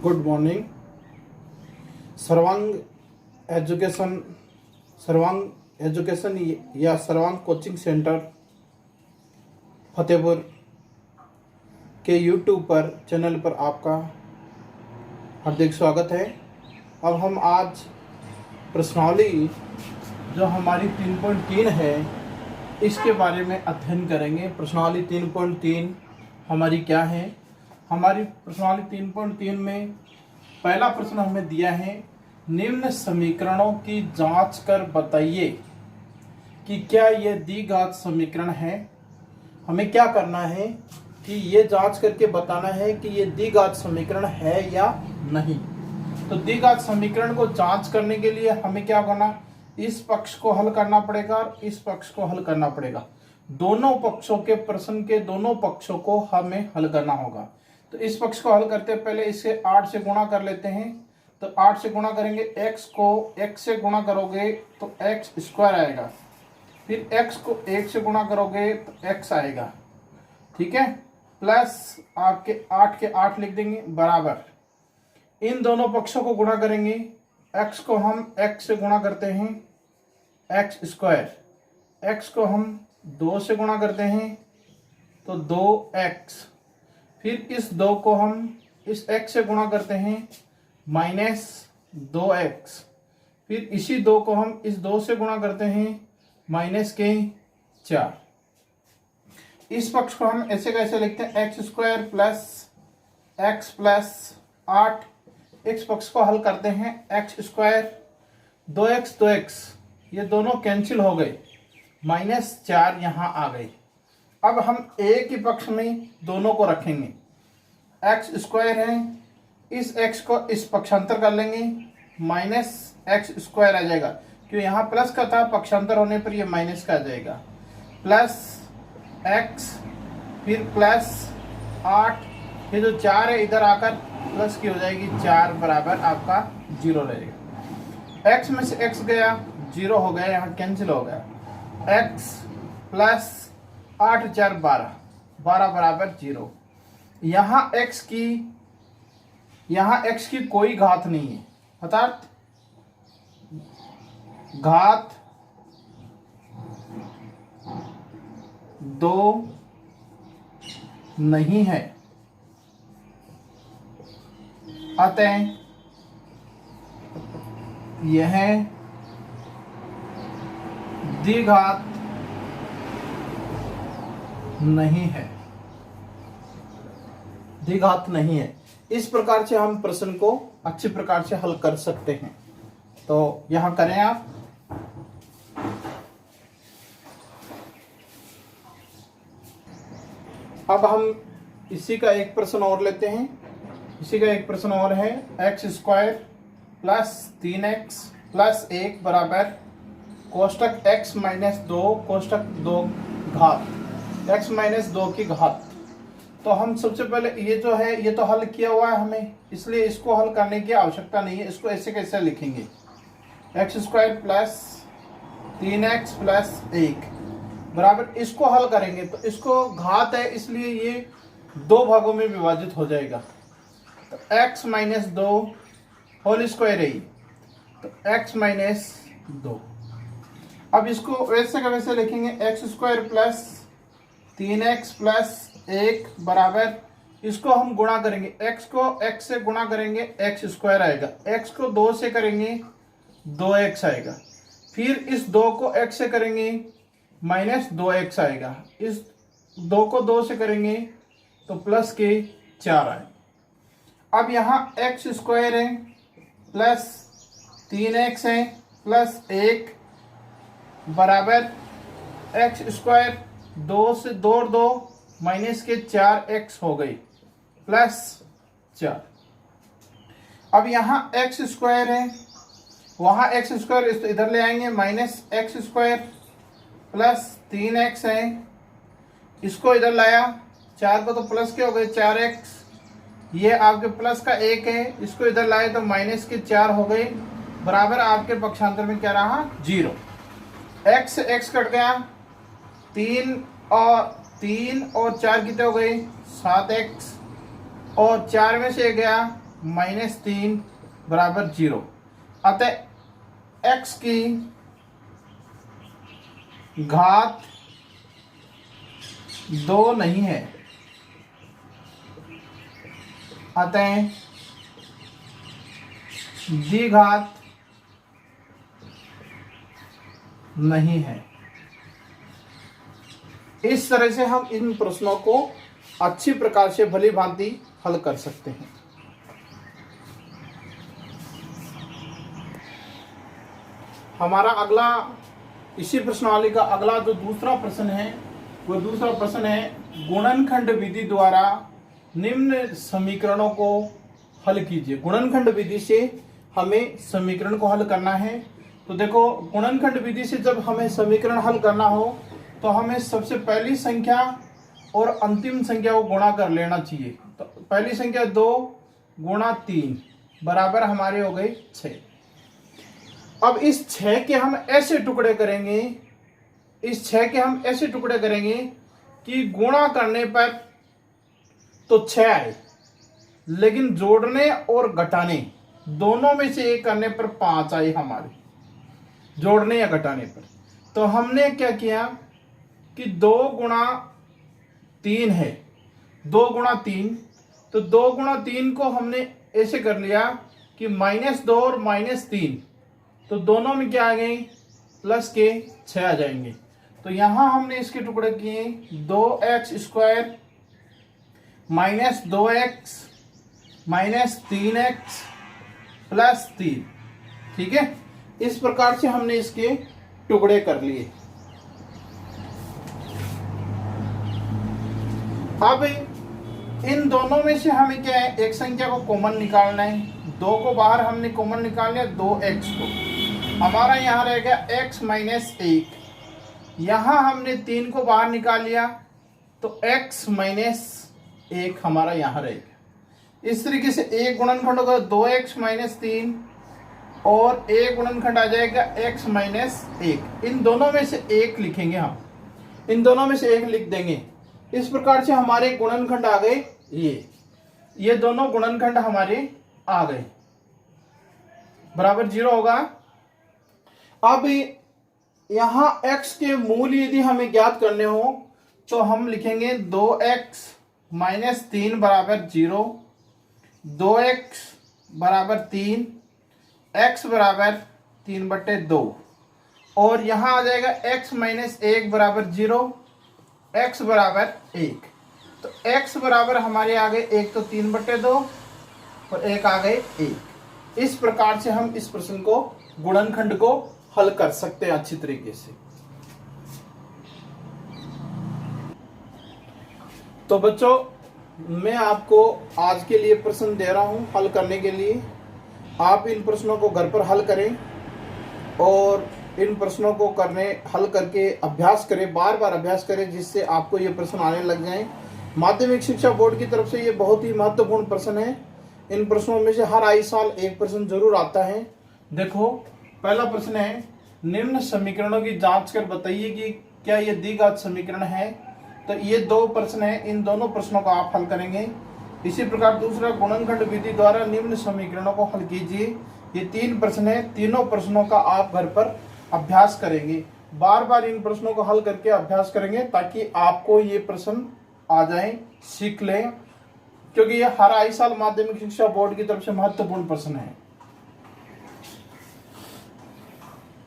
Good morning. सर्वांग education या सर्वांग कोचिंग सेंटर फतेहपुर के यूट्यूब पर चैनल पर आपका हार्दिक स्वागत है। अब हम आज प्रश्नावली जो हमारी 3.3 है इसके बारे में अध्ययन करेंगे। प्रश्नावली 3.3 हमारी क्या है? हमारी प्रश्नावली 3.3 में पहला प्रश्न हमें दिया है, निम्न समीकरणों की जांच कर बताइए कि क्या यह द्विघात समीकरण है। हमें क्या करना है कि ये जांच करके बताना है कि ये द्विघात समीकरण है या नहीं। तो द्विघात समीकरण को जांच करने के लिए हमें क्या करना, इस पक्ष को हल करना पड़ेगा और इस पक्ष को हल करना पड़ेगा। दोनों पक्षों के प्रश्न के दोनों पक्षों को हमें हल करना होगा। तो इस पक्ष को हल करते पहले इसे 8 से गुणा कर लेते हैं। तो 8 से गुणा करेंगे, x को x से गुणा करोगे तो x स्क्वायर आएगा, फिर x को 1 से गुणा करोगे तो x आएगा, ठीक है। प्लस आपके 8 के 8 लिख देंगे बराबर, इन दोनों पक्षों को गुणा करेंगे। x को हम x से गुणा करते हैं x स्क्वायर, x को हम 2 से गुणा करते हैं तो 2x, फिर इस 2 को हम इस x से गुणा करते हैं -2x, फिर इसी 2 को हम इस 2 से गुणा करते हैं -4। इस पक्ष को हम ऐसे कैसे लिखते हैं, x square plus x plus 8। इस पक्ष को हल करते हैं, x स्क्वायर 2x ये दोनों कैंसिल हो गए, -4 यहाँ आ गए। अब हम एक ही पक्ष में दोनों को रखेंगे, x स्क्वायर है, इस x को इस पक्षांतर कर लेंगे, -x स्क्वायर आ जाएगा, क्यों यहाँ प्लस का था, पक्षांतर होने पर ये माइनस का आ जाएगा, प्लस x, फिर प्लस 8, फिर जो 4 है इधर आकर प्लस की हो जाएगी, 4 बराबर आपका 0 रहेगा। x में से x गया, 0 हो गया, यहाँ कैंसिल हो गया, x प्लस 8 4 12 बराबर 0। यहाँ x की कोई घात नहीं है, अर्थात घात 2 नहीं है, अतः यह द्विघात नहीं है, द्विघात नहीं है। इस प्रकार से हम प्रश्न को अच्छी प्रकार से हल कर सकते हैं। तो यहां करें आप, अब हम इसी का एक प्रश्न और लेते हैं। इसी का एक प्रश्न और है, x square plus 3x plus 1 बराबर कोष्टक x माइनस 2 कोष्टक 2 घात x माइनस 2 की घात। तो हम सबसे पहले ये जो है ये तो हल किया हुआ है हमें, इसलिए इसको हल करने की आवश्यकता नहीं है। इसको ऐसे कैसे लिखेंगे, x square plus 3x plus 1 बराबर, इसको हल करेंगे तो इसको घात है इसलिए ये 2 भागों में विभाजित हो जाएगा। तो x माइनस 2 होल स्क्वायर है, तो x माइनस 2। अब इसको वैसे का वैसे लिखेंगे, x square plus 3x plus 1 बराबर, इसको हम गुणा करेंगे, x को x से गुणा करेंगे x स्क्वायर आएगा, x को 2 से करेंगे 2x आएगा, फिर इस 2 को x से करेंगे -2x आएगा, इस 2 को 2 से करेंगे तो प्लस के 4 आए। अब यहाँ x स्क्वायर है प्लस 3x है प्लस 1 बराबर x स्क्वायर 2 से 2 और 2 माइनस के 4x हो गई प्लस 4। अब यहाँ x स्क्वायर है, वहाँ x स्क्वायर इधर ले आएंगे, -x स्क्वायर प्लस 3x है, इसको इधर लाया, 4 को तो प्लस के हो गए 4x, ये आपके प्लस का 1 है, इसको इधर लाए तो माइनस के 4 हो गए बराबर आपके पक्षांतर में क्या रहा, 0। x से x कट गया, 3 और 4 कितने हो गए, 7x, और 4 में से गया -3 बराबर 0। अतः x की घात 2 नहीं है, अतः द्विघात नहीं है। इस तरह से हम इन प्रश्नों को अच्छी प्रकार से भली भांति हल कर सकते हैं। हमारा अगला इसी प्रश्नावली का अगला जो दूसरा प्रश्न है वो दूसरा प्रश्न है गुणनखंड विधि द्वारा निम्न समीकरणों को हल कीजिए। गुणनखंड विधि से हमें समीकरण को हल करना है। तो देखो, गुणनखंड विधि से जब हमें समीकरण हल करना हो तो हमें सबसे पहली संख्या और अंतिम संख्या को गुणा कर लेना चाहिए। तो पहली संख्या 2 गुणा 3 बराबर हमारे हो गई 6। अब इस 6 के हम ऐसे टुकड़े करेंगे, इस 6 के हम ऐसे टुकड़े करेंगे कि गुणा करने पर तो 6 आए, लेकिन जोड़ने और घटाने दोनों में से एक करने पर 5 आए हमारे, जोड़ने या घटाने पर। तो हमने क्या किया कि 2 गुणा 3 है, 2 गुणा 3, तो 2 गुणा 3 को हमने ऐसे कर लिया कि -2 और -3, तो दोनों में क्या आ गए, प्लस के 6 आ जाएंगे। तो यहां हमने इसके टुकड़े किए 2x² -2x -3x प्लस 3। ठीक है, इस प्रकार से हमने इसके टुकड़े कर लिए। अब इन दोनों में से हमें क्या है, एक संख्या को कॉमन निकालना है। 2 को बाहर हमने कॉमन निकाल लिया, 2x को हमारा यहाँ रहेगा x - 1। यहाँ हमने 3 को बाहर निकाल लिया तो x - 1 हमारा यहाँ रहेगा। इस तरीके से एक गुणनखंड होगा 2x - 3 और एक गुणनखंड आ जाएगा x - 1। इन दोनों में से एक लिखेंगे हम, इन दोनों में से एक लिख देंगे। इस प्रकार से हमारे गुणनखंड आ गए ये दोनों गुणनखंड हमारे आ गए, बराबर 0 होगा। अब यहां x के मूल यदि हमें ज्ञात करने हो तो हम लिखेंगे 2x - 3 बराबर 0, 2x बराबर 3, x बराबर 3/2 और यहां आ जाएगा x - 1 बराबर 0, x बराबर 1। तो x बराबर हमारे आ गए 1 तो 3/2 और 1 आ गए 1। इस प्रकार से हम इस प्रश्न को गुणनखंड को हल कर सकते हैं अच्छी तरीके से। तो बच्चों, मैं आपको आज के लिए प्रश्न दे रहा हूं हल करने के लिए। आप इन प्रश्नों को घर पर हल करें और इन प्रश्नों को हल करके अभ्यास करें, बार बार अभ्यास करें, जिससे आपको ये प्रश्न आने लग जाएं। माध्यमिक शिक्षा बोर्ड की तरफ से ये बहुत ही महत्वपूर्ण प्रश्न है। इन प्रश्नों में से हर आई साल एक प्रश्न जरूर आता है। देखो, पहला प्रश्न है, निम्न समीकरणों की जांच कर बताइए कि क्या ये द्विघात समीकरण है। तो ये 2 प्रश्न है, इन दोनों प्रश्नों को आप हल करेंगे। इसी प्रकार दूसरा, गुणनखंड विधि द्वारा निम्न समीकरणों को हल कीजिए। ये 3 प्रश्न है, तीनों प्रश्नों का आप घर पर अभ्यास करेंगे। बार बार इन प्रश्नों को हल करके अभ्यास करेंगे ताकि आपको ये प्रश्न आ जाए, सीख लें, क्योंकि ये हर आई साल माध्यमिक शिक्षा बोर्ड की तरफ से महत्वपूर्ण प्रश्न है।